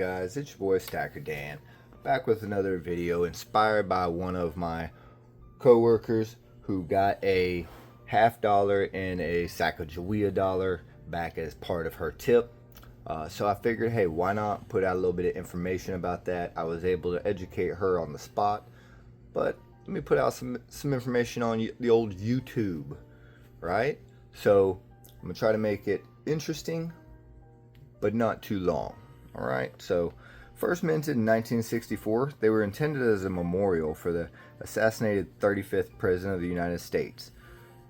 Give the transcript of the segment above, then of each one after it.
guys? It's your boy Stacker Dan, back with another video inspired by one of my co-workers who got a $50 and a Sacagawea dollar back as part of her tip. So I figured, hey, why not put out a little bit of information about that. I was able to educate her on the spot, but let me put out some information on the old YouTube, right? So I'm gonna try to make it interesting but not too long. All right, so first minted in 1964, they were intended as a memorial for the assassinated 35th President of the United States.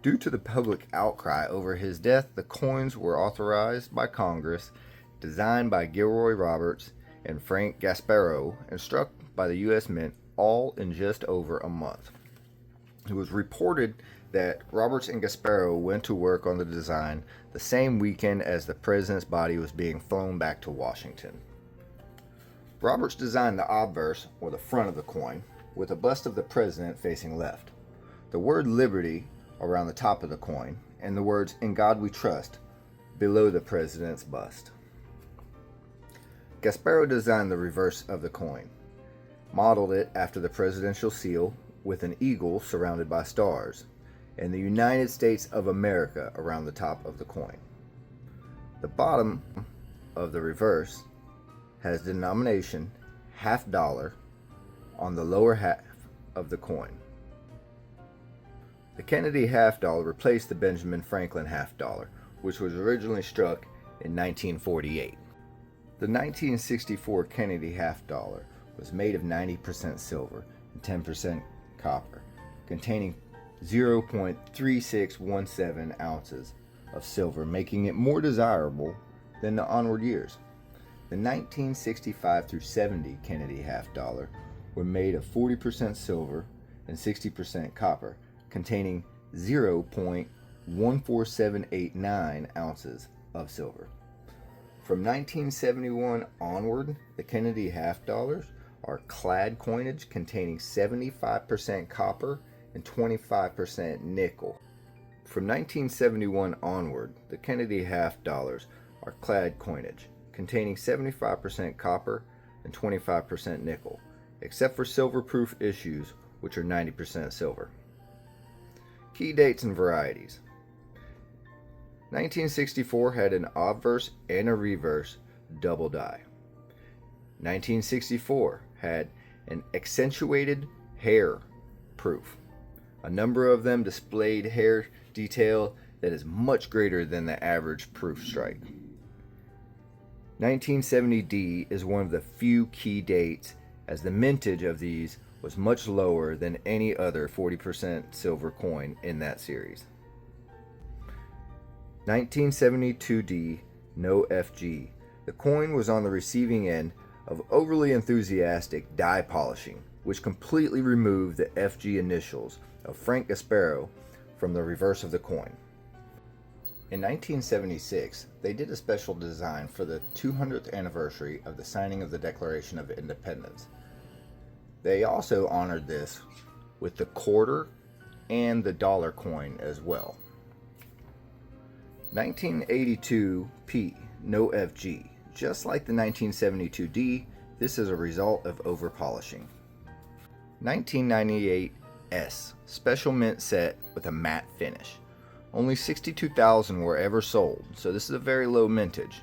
Due to the public outcry over his death, the coins were authorized by Congress, designed by Gilroy Roberts and Frank Gasparro, and struck by the U.S. Mint, all in just over a month. It was reported that Roberts and Gasparro went to work on the design the same weekend as the president's body was being flown back to Washington. Roberts designed the obverse, or the front of the coin, with a bust of the president facing left, the word liberty around the top of the coin, and the words "In God We Trust" below the president's bust. Gasparro designed the reverse of the coin, modeled it after the presidential seal with an eagle surrounded by stars, and the United States of America around the top of the coin. The bottom of the reverse has denomination $50 on the lower half of the coin. The Kennedy $50 replaced the Benjamin Franklin $50, which was originally struck in 1948. The 1964 Kennedy $50 was made of 90% silver and 10% copper, containing 0.3617 ounces of silver, making it more desirable than the onward years. The 1965 through 70 Kennedy $50 were made of 40% silver and 60% copper, containing 0.14789 ounces of silver. From 1971 onward, the Kennedy $50 are clad coinage containing 75% copper and 25% nickel. From 1971 onward, the Kennedy $50 are clad coinage containing 75% copper and 25% nickel, except for silver-proof issues, which are 90% silver. Key dates and varieties. 1964 had an obverse and a reverse double die. 1964 had an accentuated hair proof. A number of them displayed hair detail that is much greater than the average proof strike. 1970D is one of the few key dates, as the mintage of these was much lower than any other 40% silver coin in that series. 1972D, no FG. The coin was on the receiving end of overly enthusiastic die polishing, which completely removed the FG initials of Frank Gasparro from the reverse of the coin. In 1976, they did a special design for the 200th anniversary of the signing of the Declaration of Independence. They also honored this with the quarter and the dollar coin as well. 1982P, no FG. Just like the 1972D, this is a result of over polishing. 1998S, special mint set with a matte finish. Only 62,000 were ever sold, so this is a very low mintage.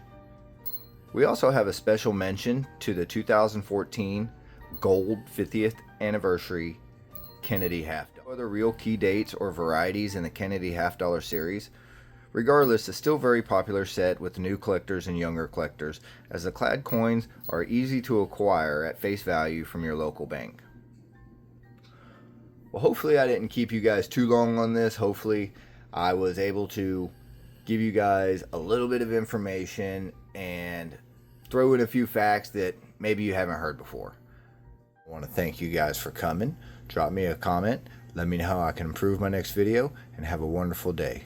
We also have a special mention to the 2014 gold 50th anniversary Kennedy $50. Other real key dates or varieties in the Kennedy $50 series. Regardless, it's still a very popular set with new collectors and younger collectors, as the clad coins are easy to acquire at face value from your local bank. Well, hopefully I didn't keep you guys too long on this. Hopefully I was able to give you guys a little bit of information and throw in a few facts that maybe you haven't heard before. I want to thank you guys for coming. Drop me a comment. Let me know how I can improve my next video, and have a wonderful day.